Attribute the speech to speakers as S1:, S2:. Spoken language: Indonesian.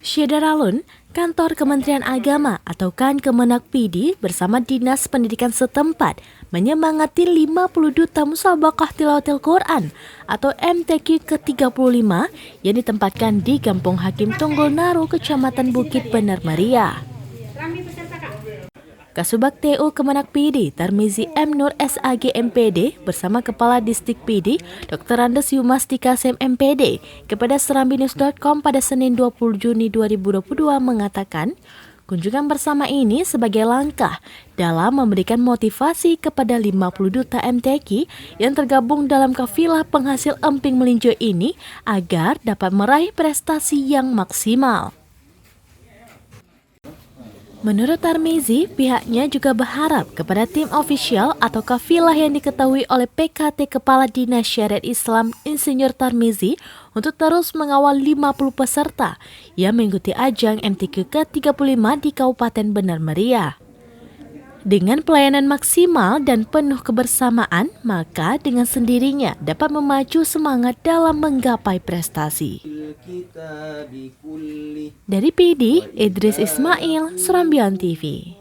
S1: Syedaralun, Kantor Kementerian Agama atau Kemenak PD bersama Dinas Pendidikan setempat menyemangati 50 duta musabaqah tilawatil Quran atau MTQ ke-35 yang ditempatkan di Kampung Hakim Tunggul Naru, Kecamatan Bukit Bener Meriah. Kasubag TU Kemenak PD, Tarmizi M. Nur SAG MPD bersama Kepala Distrik PD, Dr. Andes Yumastika Sem MPD, kepada serambinews.com pada Senin 20 Juni 2022 mengatakan, kunjungan bersama ini sebagai langkah dalam memberikan motivasi kepada 50 duta MTQ yang tergabung dalam kafilah penghasil emping melinjo ini agar dapat meraih prestasi yang maksimal. Menurut Tarmizi, pihaknya juga berharap kepada tim ofisial atau kafilah yang diketahui oleh PKT Kepala Dinas Syariat Islam Insinyur Tarmizi untuk terus mengawal 50 peserta yang mengikuti ajang MTQ ke-35 di Kabupaten Bener Meriah. Dengan pelayanan maksimal dan penuh kebersamaan, maka dengan sendirinya dapat memacu semangat dalam menggapai prestasi. Dari PD, Idris Ismail, Serambian TV.